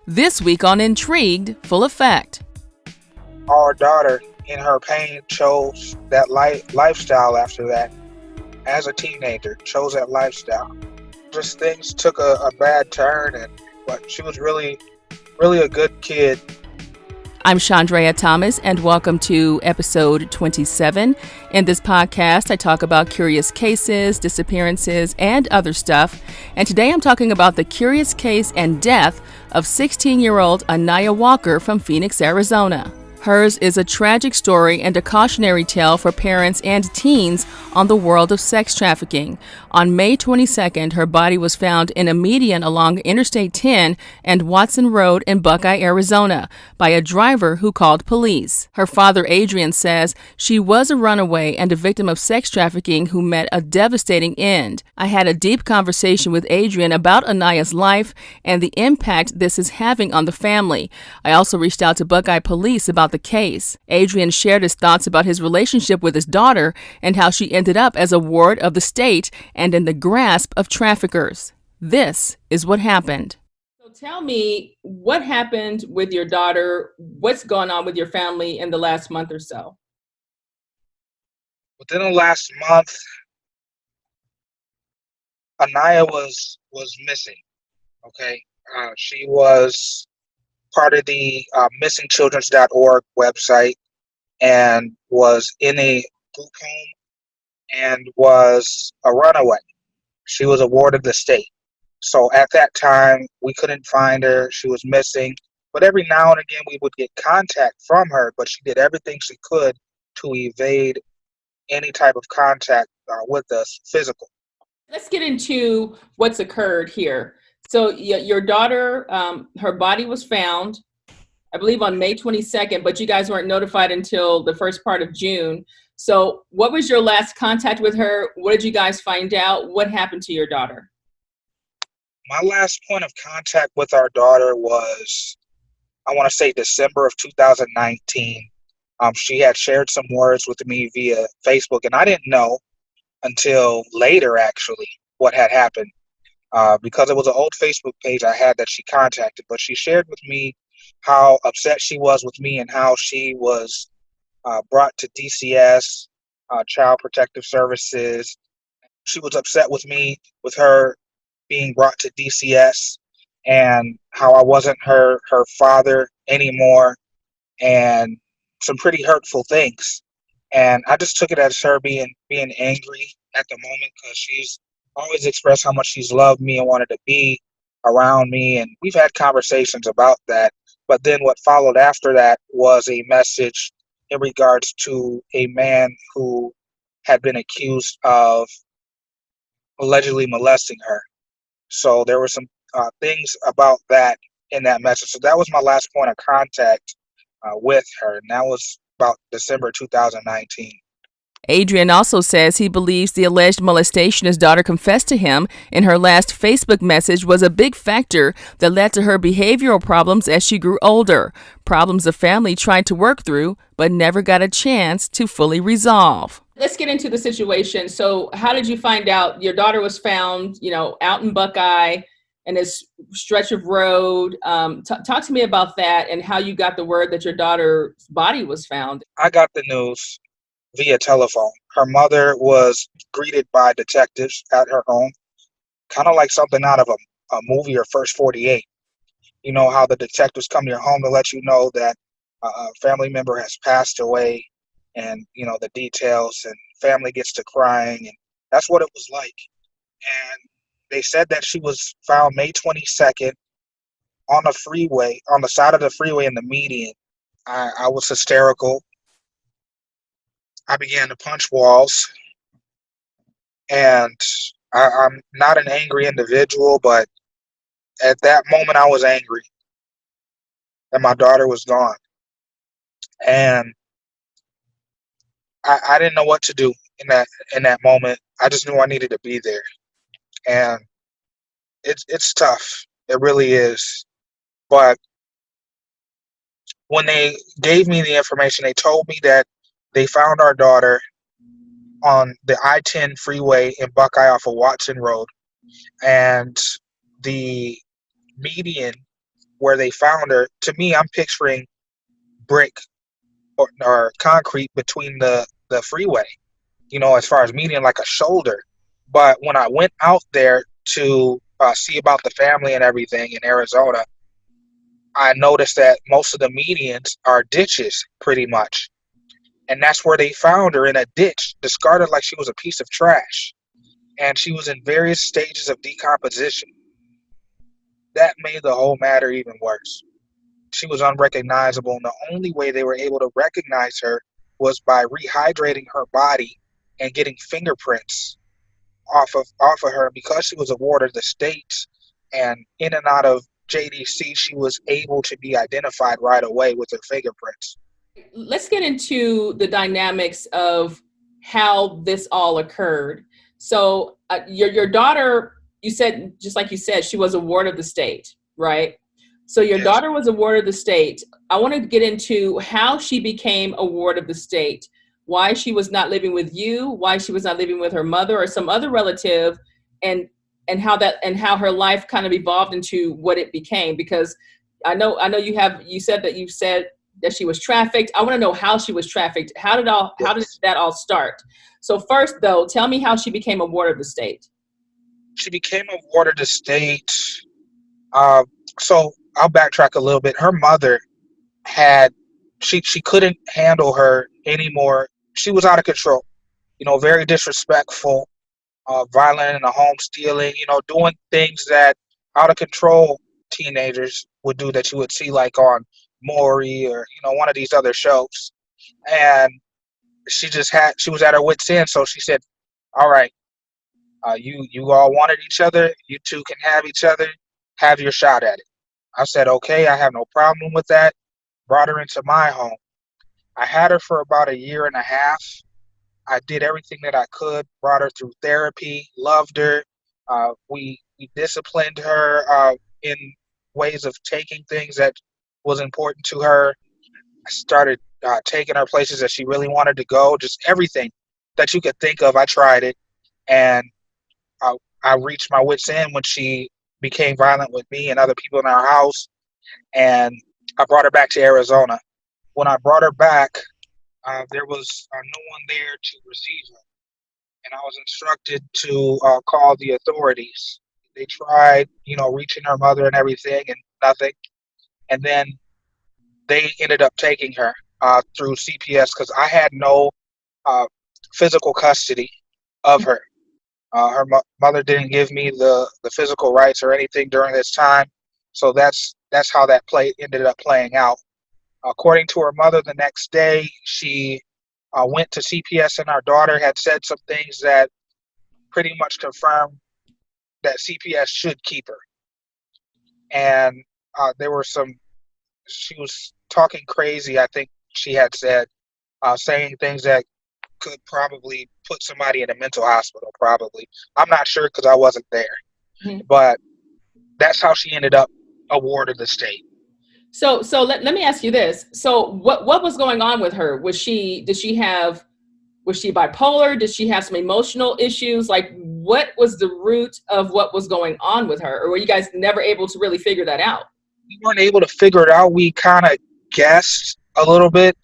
This week on Intrigued, full effect. Our daughter, in her pain, chose that lifestyle after that. As a teenager, chose that lifestyle. Just things took a bad turn, but she was really, really a good kid. I'm Chandrea Thomas, and welcome to episode 27. In this podcast, I talk about curious cases, disappearances, and other stuff. And today I'm talking about the curious case and death of 16-year-old Anaiah Walker from Phoenix, Arizona. Hers is a tragic story and a cautionary tale for parents and teens on the world of sex trafficking. On May 22nd, her body was found in a median along Interstate 10 and Watson Road in Buckeye, Arizona, by a driver who called police. Her father, Adrian, says she was a runaway and a victim of sex trafficking who met a devastating end. I had a deep conversation with Adrian about Anaiah's life and the impact this is having on the family. I also reached out to Buckeye Police about the case. Adrian shared his thoughts about his relationship with his daughter and how she ended up as a ward of the state and in the grasp of traffickers. This is what happened. So tell me, what happened with your daughter? What's going on with your family in the last month or so? Within the last month, Anaiah was missing. Okay, she was part of the missingchildrens.org website and was in a group home and was a runaway. She was a ward of the state. So at that time, we couldn't find her. She was missing. But every now and again, we would get contact from her, but she did everything she could to evade any type of contact with us physical. Let's get into what's occurred here. So your daughter, her body was found, I believe on May 22nd, but you guys weren't notified until the first part of June. So what was your last contact with her? What did you guys find out? What happened to your daughter? My last point of contact with our daughter was, I want to say, December of 2019. She had shared some words with me via Facebook, and I didn't know until later, actually, what had happened. Because it was an old Facebook page I had that she contacted, but she shared with me how upset she was with me and how she was brought to DCS, Child Protective Services. She was upset with me with her being brought to DCS and how I wasn't her father anymore, and some pretty hurtful things. And I just took it as her being angry at the moment, because she's always expressed how much she's loved me and wanted to be around me. And we've had conversations about that. But then what followed after that was a message in regards to a man who had been accused of allegedly molesting her. So there were some things about that in that message. So that was my last point of contact with her. And that was about December 2019. Adrian also says he believes the alleged molestation his daughter confessed to him in her last Facebook message was a big factor that led to her behavioral problems as she grew older, problems the family tried to work through but never got a chance to fully resolve. Let's get into the situation. So how did you find out your daughter was found, out in Buckeye in this stretch of road? Talk to me about that and how you got the word that your daughter's body was found. I got the news via telephone. Her mother was greeted by detectives at her home, kind of like something out of a movie or First 48. You know how the detectives come to your home to let you know that a family member has passed away, and the details, and family gets to crying, and that's what it was like. And they said that she was found May 22nd on the freeway, on the side of the freeway in the median. I was hysterical. I began to punch walls, and I'm not an angry individual, but at that moment I was angry that my daughter was gone. And I didn't know what to do in that moment. I just knew I needed to be there. And it's tough. It really is. But when they gave me the information, they told me that they found our daughter on the I-10 freeway in Buckeye off of Watson Road, and the median where they found her, to me, I'm picturing brick or concrete between the freeway, as far as median, like a shoulder. But when I went out there to see about the family and everything in Arizona, I noticed that most of the medians are ditches, pretty much. And that's where they found her, in a ditch, discarded like she was a piece of trash. And she was in various stages of decomposition. That made the whole matter even worse. She was unrecognizable, and the only way they were able to recognize her was by rehydrating her body and getting fingerprints off of her. Because she was a ward of the state and in and out of JDC, she was able to be identified right away with her fingerprints. Let's get into the dynamics of how this all occurred. So your daughter, you said, just like you said, she was a ward of the state, right? So your Yes. daughter was a ward of the state. I want to get into how she became a ward of the state, why she was not living with you, why she was not living with her mother or some other relative, and how her life kind of evolved into what it became. Because I know you said that she was trafficked. I want to know how she was trafficked. How did that all start? So first, though, tell me how she became a ward of the state. She became a ward of the state. So I'll backtrack a little bit. Her mother she couldn't handle her anymore. She was out of control. Very disrespectful, violent in the home, stealing. Doing things that out of control teenagers would do, that you would see like on Maury or one of these other shows. And she was at her wit's end, so she said, "All right, you all wanted each other. You two can have each other. Have your shot at it." I said, "Okay, I have no problem with that." Brought her into my home. I had her for about a year and a half. I did everything that I could. Brought her through therapy. Loved her. We disciplined her in ways of taking things that was important to her. I started taking her places that she really wanted to go. Just everything that you could think of, I tried it. And I, I reached my wit's end when she became violent with me and other people in our house. And I brought her back to Arizona. When I brought her back, there was no one there to receive her. And I was instructed to call the authorities. They tried, reaching her mother and everything, and nothing. And then they ended up taking her through CPS, because I had no physical custody of her. Her mother didn't give me the physical rights or anything during this time, so that's how that ended up playing out. According to her mother, the next day she went to CPS, and our daughter had said some things that pretty much confirmed that CPS should keep her. And there were she was talking crazy, I think she had said, saying things that could probably put somebody in a mental hospital, probably. I'm not sure, because I wasn't there. Mm-hmm. But that's how she ended up a ward of the state. So let me ask you this. So what was going on with her? Was she bipolar? Did she have some emotional issues? Like, what was the root of what was going on with her? Or were you guys never able to really figure that out? We weren't able to figure it out. We kind of guessed a little bit.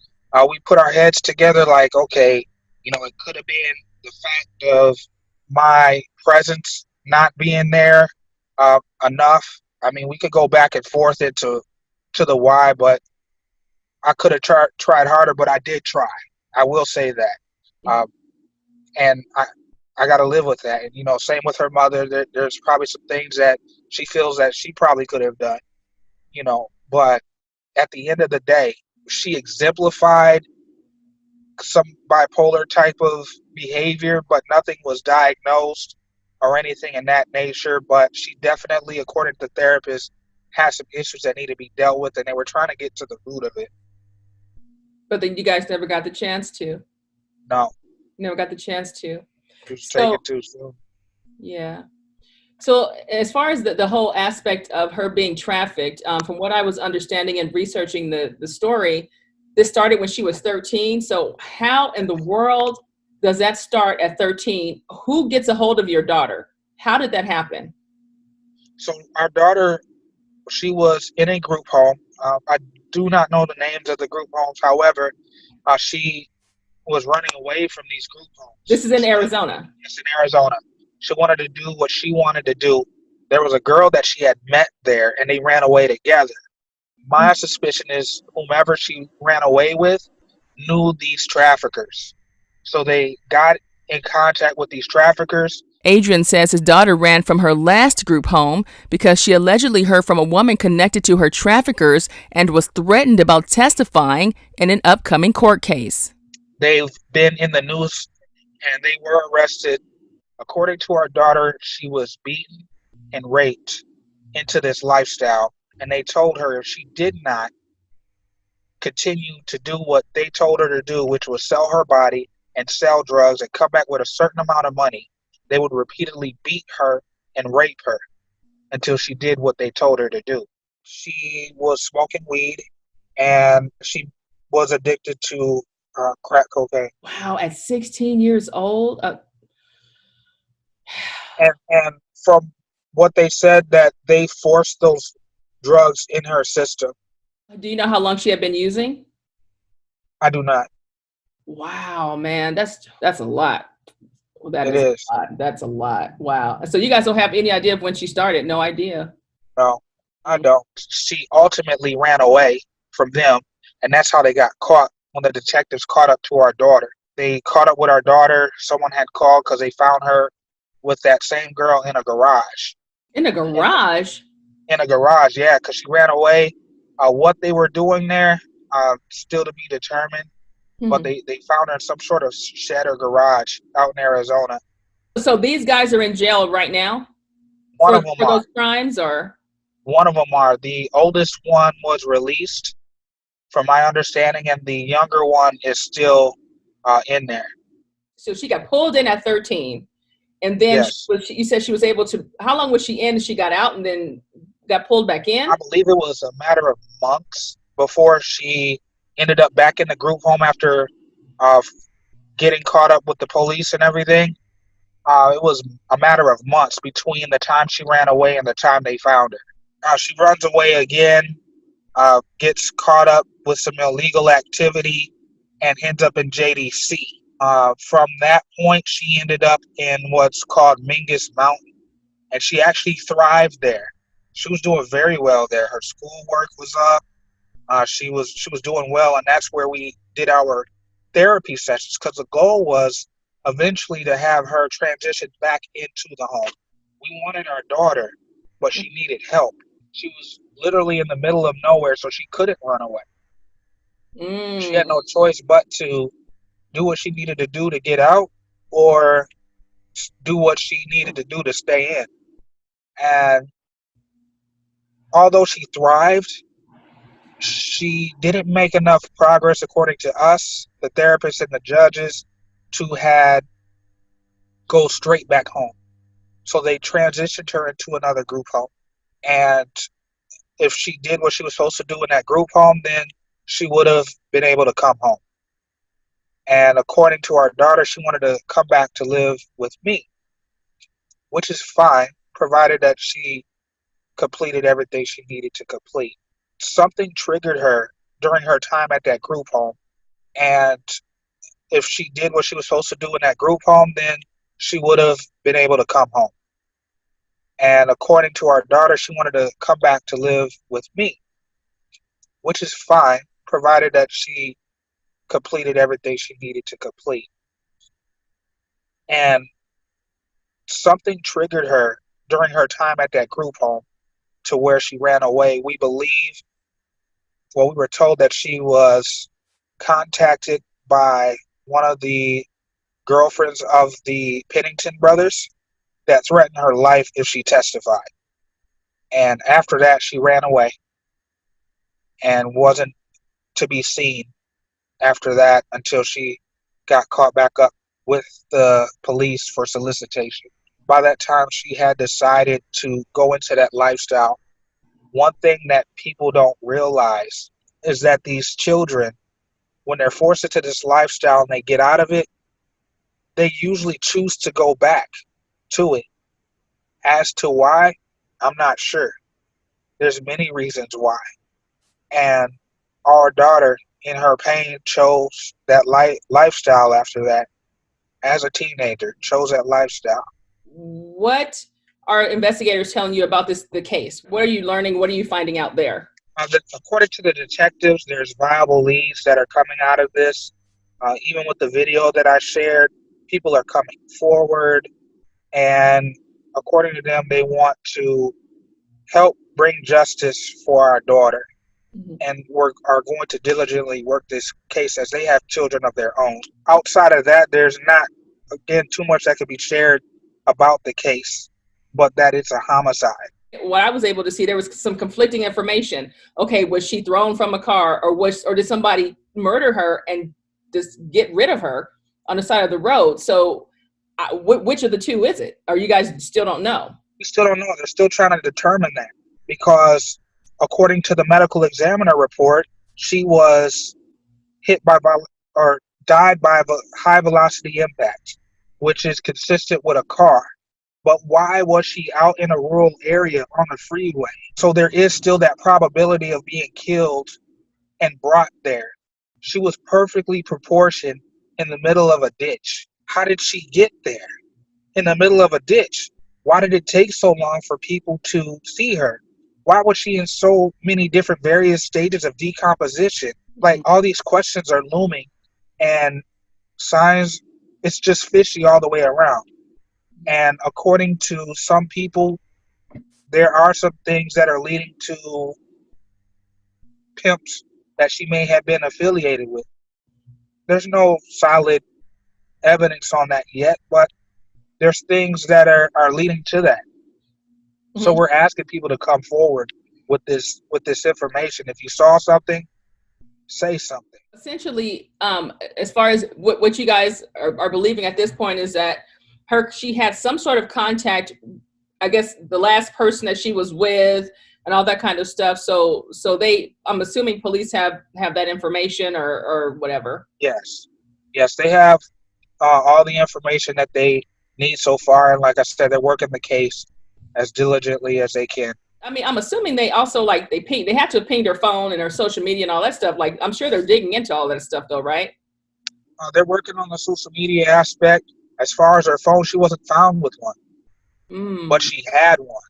We put our heads together like, okay, it could have been the fact of my presence not being there enough. I mean, we could go back and forth into the why, but I could have tried harder, but I did try. I will say that. And I got to live with that. And, same with her mother. There's probably some things that she feels that she probably could have done, but at the end of the day, she exemplified some bipolar type of behavior, but nothing was diagnosed or anything in that nature. But she definitely, according to therapists, has some issues that need to be dealt with, and they were trying to get to the root of it. But then you guys never got the chance to. No. Never got the chance to. It was taken too soon. Yeah. So as far as the whole aspect of her being trafficked, from what I was understanding and researching the story, this started when she was 13. So how in the world does that start at 13? Who gets a hold of your daughter? How did that happen? So our daughter, she was in a group home. I do not know the names of the group homes. However, she was running away from these group This homes. is in Arizona. It's in Arizona. She wanted to do what she wanted to do. There was a girl that she had met there, and they ran away together. My suspicion is whomever she ran away with knew these traffickers. So they got in contact with these traffickers. Adrian says his daughter ran from her last group home because she allegedly heard from a woman connected to her traffickers and was threatened about testifying in an upcoming court case. They've been in the news and they were arrested. According to our daughter, she was beaten and raped into this lifestyle. And they told her if she did not continue to do what they told her to do, which was sell her body and sell drugs and come back with a certain amount of money, they would repeatedly beat her and rape her until she did what they told her to do. She was smoking weed and she was addicted to crack cocaine. Wow, at 16 years old? And from what they said, that they forced those drugs in her system. Do you know how long she had been using? I do not. Wow, man, that's a lot. Well, that It is is. a lot. That's a lot. Wow. So you guys don't have any idea of when she started? No idea. No, I don't. She ultimately ran away from them, and that's how they got caught when the detectives caught up to our daughter. They caught up with our daughter. Someone had called because they found her with that same girl in a garage. In a garage? In a garage, yeah, because she ran away. What they were doing there, still to be determined. But they found her in some sort of shed or garage out in Arizona. So these guys are in jail right now? One of them for are. those crimes, or? One of them are. The oldest one was released, from my understanding, and the younger one is still in there. So she got pulled in at 13, and then Yes. you said she was able to. How long was she in? She got out and then got pulled back in? I believe it was a matter of months before she ended up back in the group home after getting caught up with the police and everything. It was a matter of months between the time she ran away and the time they found her. She runs away again, gets caught up with some illegal activity, and ends up in JDC. From that point, she ended up in what's called Mingus Mountain, and she actually thrived there. She was doing very well there. Her schoolwork was up. She was doing well, and that's where we did our therapy sessions, because the goal was eventually to have her transition back into the home. We wanted our daughter, but she needed help. She was literally in the middle of nowhere, so she couldn't run away. She had no choice but to do what she needed to do to get out, or do what she needed to do to stay in. And although she thrived, she didn't make enough progress, according to us, the therapists and the judges, to go straight back home. So they transitioned her into another group home. And if she did what she was supposed to do in that group home, then she would have been able to come home. And according to our daughter, she wanted to come back to live with me, which is fine, provided that she completed everything she needed to complete. Something triggered her during her time at that group home. And if she did what she was supposed to do in that group home, then she would have been able to come home. And according to our daughter, she wanted to come back to live with me, which is fine, provided that she completed everything she needed to complete. And something triggered her during her time at that group home to where she ran away. We were told that she was contacted by one of the girlfriends of the Pennington brothers that threatened her life if she testified. And after that, she ran away and wasn't to be seen after that until she got caught back up with the police for solicitation. By that time, she had decided to go into that lifestyle. One thing that people don't realize is that these children, when they're forced into this lifestyle and they get out of it, they usually choose to go back to it. As to why, I'm not sure. There's many reasons why. And our daughter, in her pain, chose that lifestyle after that. As a teenager, chose that lifestyle. What are investigators telling you about the case? What are you learning? What are you finding out there? According to the detectives, there's viable leads that are coming out of this. Even with the video that I shared, people are coming forward, and according to them, they want to help bring justice for our daughter, and are going to diligently work this case as they have children of their own. Outside of that, there's not, again, too much that could be shared about the case, but that it's a homicide. What I was able to see, there was some conflicting information. Okay, was she thrown from a car, or did somebody murder her and just get rid of her on the side of the road? So which of the two is it? Or you guys still don't know? We still don't know. They're still trying to determine that, because according to the medical examiner report, she was hit by or died by a high velocity impact, which is consistent with a car. But why was she out in a rural area on the freeway? So there is still that probability of being killed and brought there. She was perfectly proportioned in the middle of a ditch. How did she get there in the middle of a ditch? Why did it take so long for people to see her? Why was she in so many different various stages of decomposition? Like, all these questions are looming, and signs, it's just fishy all the way around. And according to some people, there are some things that are leading to pimps that she may have been affiliated with. There's no solid evidence on that yet, but there's things that are leading to that. Mm-hmm. So we're asking people to come forward with this information. If you saw something, say something. Essentially, as far as what you guys are believing at this point, is that she had some sort of contact, I guess, the last person that she was with and all that kind of stuff. So I'm assuming police have that information or whatever. Yes, they have all the information that they need so far. And like I said, they're working the case as diligently as they can. I mean, I'm assuming they also, like, they have to ping their phone and their social media and all that stuff. Like, I'm sure they're digging into all that stuff though, right? They're working on the social media aspect. As far as her phone, she wasn't found with one, but she had one.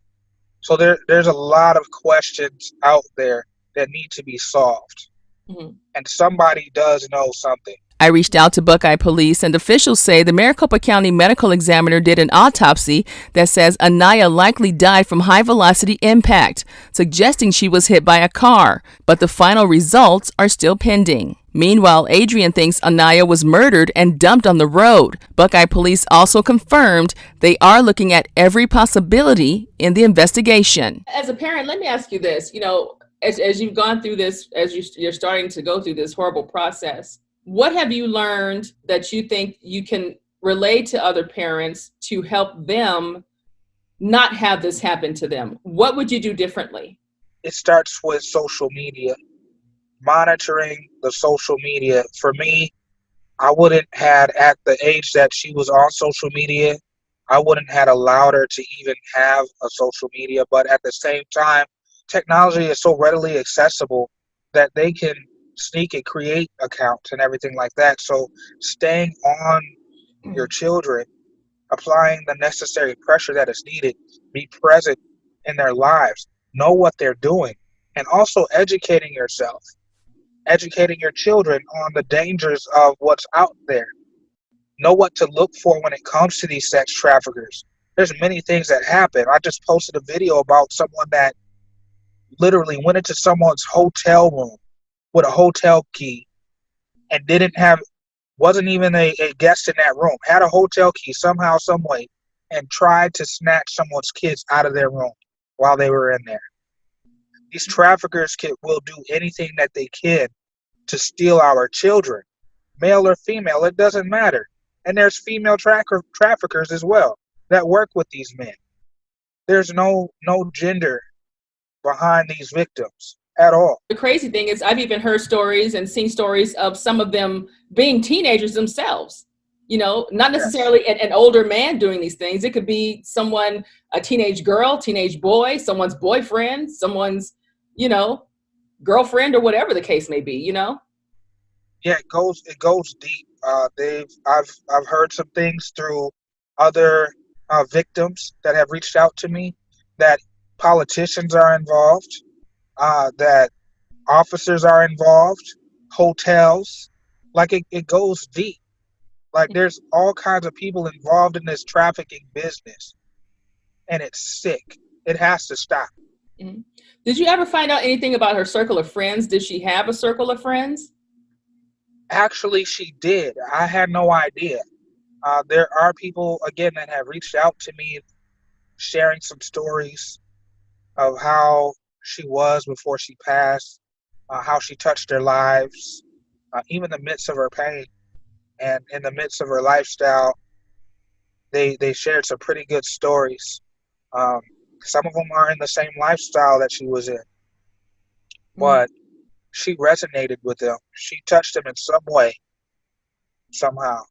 So there's a lot of questions out there that need to be solved. Mm-hmm. And somebody does know something. I reached out to Buckeye Police, and officials say the Maricopa County medical examiner did an autopsy that says Anaiah likely died from high-velocity impact, suggesting she was hit by a car, but the final results are still pending. Meanwhile, Adrian thinks Anaiah was murdered and dumped on the road. Buckeye Police also confirmed they are looking at every possibility in the investigation. As a parent, let me ask you this. You know, as you've gone through this, as you're starting to go through this horrible process, what have you learned that you think you can relay to other parents to help them not have this happen to them? What would you do differently? It starts with social media. Monitoring the social media. For me, I wouldn't had, at the age that she was on social media, I wouldn't had allowed her to even have a social media. But at the same time, technology is so readily accessible that they can sneak and create accounts and everything like that. So staying on your children, applying the necessary pressure that is needed, be present in their lives, know what they're doing, and also educating yourself. Educating your children on the dangers of what's out there. Know what to look for when it comes to these sex traffickers. There's many things that happen. I just posted a video about someone that literally went into someone's hotel room with a hotel key and wasn't even a guest in that room, had a hotel key somehow, some way, and tried to snatch someone's kids out of their room while they were in there. These traffickers will do anything that they can to steal our children, male or female, it doesn't matter. And there's female traffickers as well that work with these men. There's no gender behind these victims at all. The crazy thing is, I've even heard stories and seen stories of some of them being teenagers themselves, Not Yes. necessarily an older man doing these things. It could be someone, a teenage girl, teenage boy, someone's boyfriend, someone's, you know, girlfriend, or whatever the case may be. Yeah, it goes deep. I've heard some things through other victims that have reached out to me that politicians are involved, that officers are involved, hotels. Like it goes deep. Like there's all kinds of people involved in this trafficking business, and it's sick. It has to stop. Mhm. Did you ever find out anything about her circle of friends? Did she have a circle of friends? Actually, she did. I had no idea. There are people again that have reached out to me, sharing some stories of how she was before she passed, how she touched their lives, even in the midst of her pain and in the midst of her lifestyle. They shared some pretty good stories. Um, some of them are in the same lifestyle that she was in, Mm. but she resonated with them. She touched them in some way, somehow.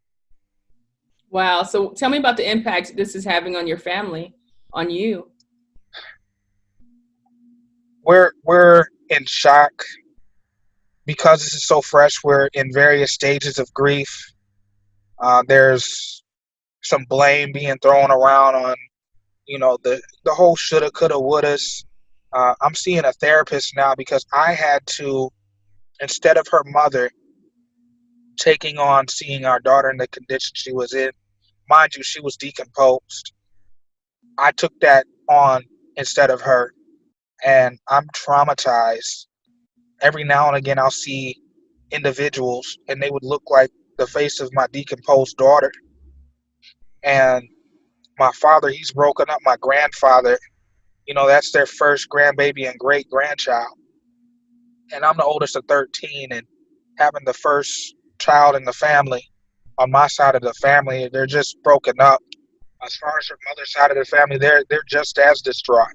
Wow. So tell me about the impact this is having on your family, on you. We're in shock because this is so fresh. We're in various stages of grief. There's some blame being thrown around on the whole shoulda, coulda, wouldas. I'm seeing a therapist now because I had to, instead of her mother taking on seeing our daughter in the condition she was in, mind you, she was decomposed. I took that on instead of her, and I'm traumatized. Every now and again, I'll see individuals, and they would look like the face of my decomposed daughter. And my father, he's broken up my grandfather. That's their first grandbaby and great grandchild. And I'm the oldest of 13, and having the first child in the family on my side of the family, they're just broken up. As far as her mother's side of the family, they're just as distraught.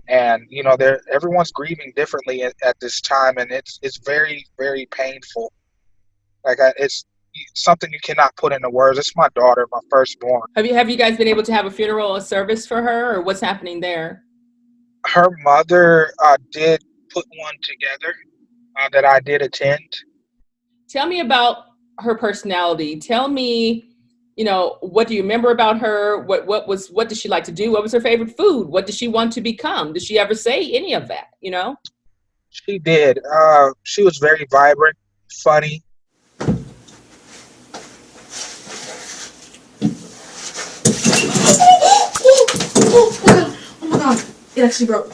And they're everyone's grieving differently at this time, and it's very, very painful. It's something you cannot put into words. It's my daughter, my firstborn. Have you guys been able to have a funeral or service for her, or what's happening there? Her mother did put one together that I did attend. Tell me about her personality. Tell me, what do you remember about her? What did she like to do? What was her favorite food? What did she want to become? Did she ever say any of that? She did. She was very vibrant, funny. Oh my god, it actually broke.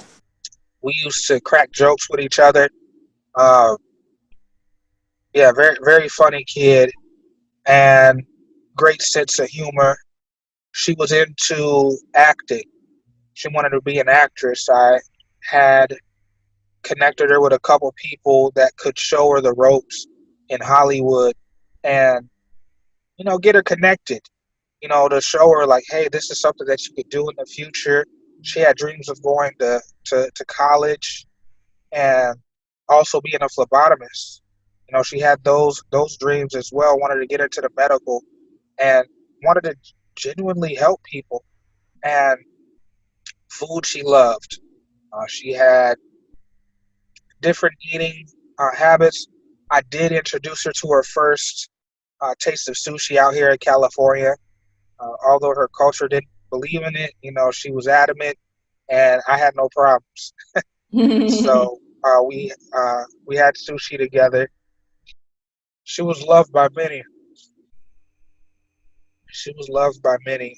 We used to crack jokes with each other. Uh, yeah, very, very funny kid, and great sense of humor. She was into acting. She wanted to be an actress. I had connected her with a couple people that could show her the ropes in Hollywood and, get her connected, to show her like, hey, this is something that you could do in the future. She had dreams of going to college and also being a phlebotomist. She had those dreams as well, wanted to get into the medical and wanted to genuinely help people. And food she loved. She had different eating habits. I did introduce her to her first taste of sushi out here in California. Although her culture didn't believe in it, she was adamant, and I had no problems. So we had sushi together. She was loved by many. She was loved by many.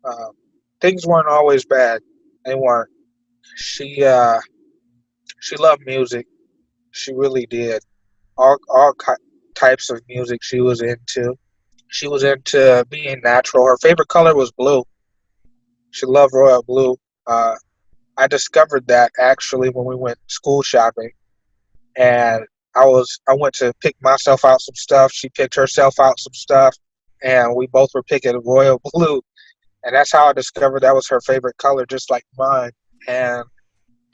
Um, Things weren't always bad. They weren't. She loved music. She really did. All types of music she was into. She was into being natural. Her favorite color was blue. She loved royal blue. Uh, I discovered that actually when we went school shopping, and I went to pick myself out some stuff. She picked herself out some stuff, and we both were picking royal blue. And that's how I discovered that was her favorite color, just like mine. And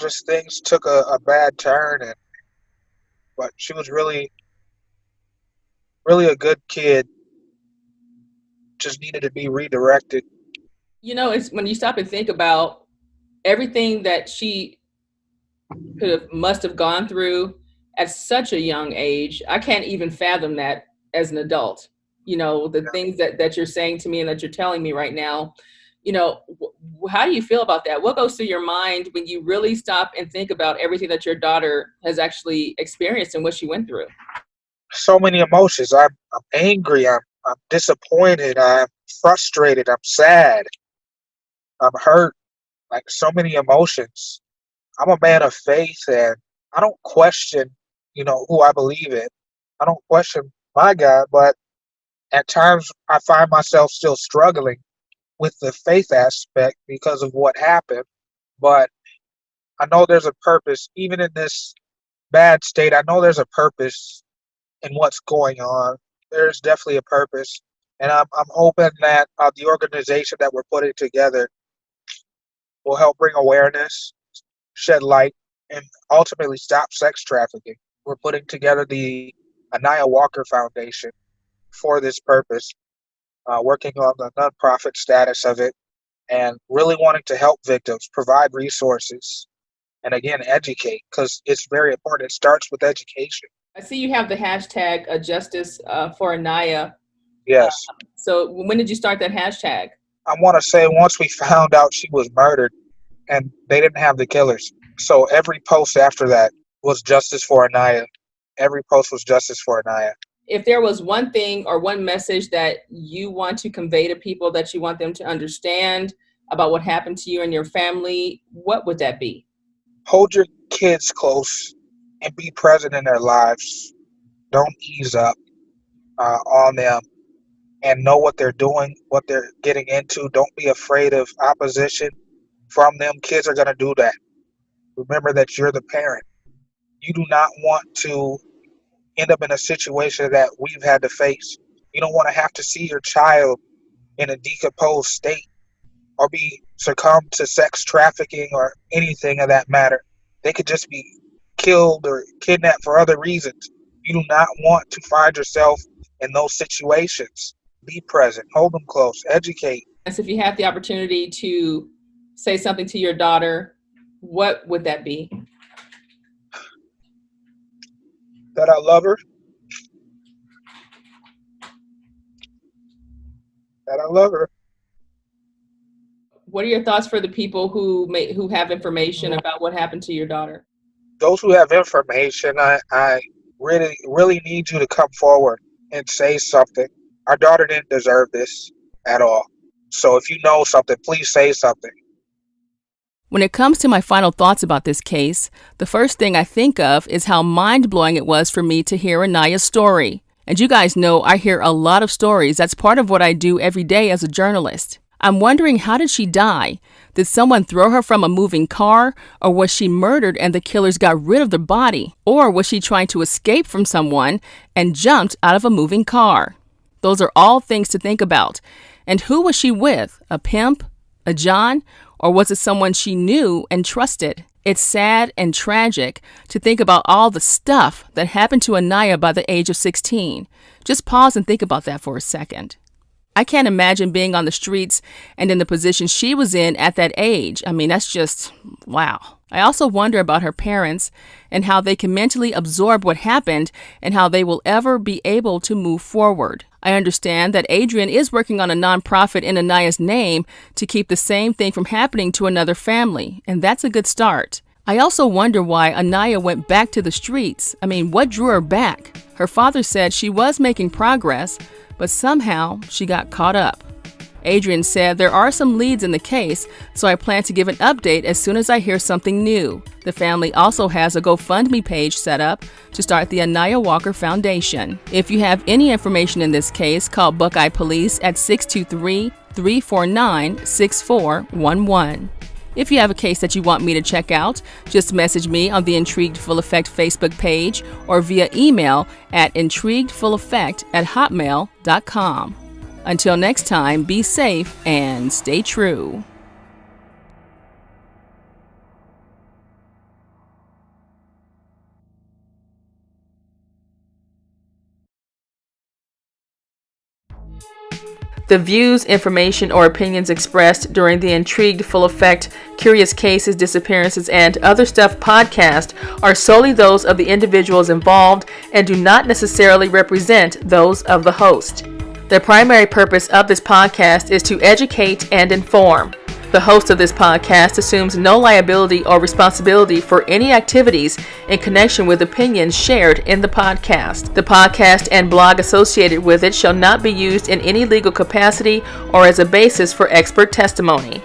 just things took a bad turn, but she was really, really a good kid. just needed to be redirected. It's when you stop and think about everything that she must have gone through at such a young age. I can't even fathom that as an adult. The things that you're saying to me and that you're telling me right now. How do you feel about that? What goes through your mind when you really stop and think about everything that your daughter has actually experienced and what she went through? So many emotions. I'm angry. I'm disappointed. I'm frustrated. I'm sad. I'm hurt. Like so many emotions. I'm a man of faith, and I don't question, who I believe in. I don't question my God, but at times I find myself still struggling with the faith aspect because of what happened. But I know there's a purpose, even in this bad state. I know there's a purpose in what's going on. There's definitely a purpose. And I'm hoping that the organization that we're putting together will help bring awareness, shed light, and ultimately stop sex trafficking. We're putting together the Anaiah Walker Foundation for this purpose, working on the nonprofit status of it, and really wanting to help victims, provide resources, and again, educate, because it's very important. It starts with education. I see you have the hashtag Justice for Anaiah. Yes. So when did you start that hashtag? I want to say once we found out she was murdered and they didn't have the killers. So every post after that was justice for Anaiah. Every post was justice for Anaiah. If there was one thing or one message that you want to convey to people that you want them to understand about what happened to you and your family, what would that be? Hold your kids close and be present in their lives. Don't ease up on them, and know what they're doing, what they're getting into. Don't be afraid of opposition from them. Kids are going to do that. Remember that you're the parent. You do not want to end up in a situation that we've had to face. You don't want to have to see your child in a decomposed state or be succumbed to sex trafficking or anything of that matter. They could just be killed or kidnapped for other reasons. You do not want to find yourself in those situations. Be present, hold them close, educate. So if you have the opportunity to say something to your daughter, what would that be? That I love her. That I love her. What are your thoughts for the people who have information about what happened to your daughter? Those who have information, I really, really need you to come forward and say something. Our daughter didn't deserve this at all. So if you know something, please say something. When it comes to my final thoughts about this case, the first thing I think of is how mind-blowing it was for me to hear Anaiah's story. And you guys know I hear a lot of stories. That's part of what I do every day as a journalist. I'm wondering, how did she die? Did someone throw her from a moving car? Or was she murdered and the killers got rid of the body? Or was she trying to escape from someone and jumped out of a moving car? Those are all things to think about. And who was she with? A pimp? A John? Or was it someone she knew and trusted? It's sad and tragic to think about all the stuff that happened to Anaiah by the age of 16. Just pause and think about that for a second. I can't imagine being on the streets and in the position she was in at that age. I mean, that's just, wow. I also wonder about her parents and how they can mentally absorb what happened and how they will ever be able to move forward. I understand that Adrian is working on a nonprofit in Anaiah's name to keep the same thing from happening to another family, and that's a good start. I also wonder why Anaiah went back to the streets. I mean, what drew her back? Her father said she was making progress, but somehow she got caught up. Adrian said there are some leads in the case, so I plan to give an update as soon as I hear something new. The family also has a GoFundMe page set up to start the Anaiah Walker Foundation. If you have any information in this case, call Buckeye Police at 623-349-6411. If you have a case that you want me to check out, just message me on the Intrigued Full Effect Facebook page or via email at intriguedfulleffect@hotmail.com. Until next time, be safe and stay true. The views, information, or opinions expressed during the Intrigued, Full Effect, Curious Cases, Disappearances, and Other Stuff podcast are solely those of the individuals involved and do not necessarily represent those of the host. The primary purpose of this podcast is to educate and inform. The host of this podcast assumes no liability or responsibility for any activities in connection with opinions shared in the podcast. The podcast and blog associated with it shall not be used in any legal capacity or as a basis for expert testimony.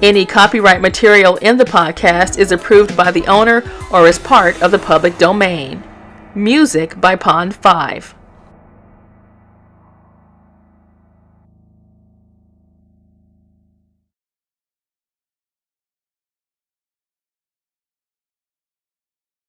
Any copyright material in the podcast is approved by the owner or is part of the public domain. Music by Pond 5.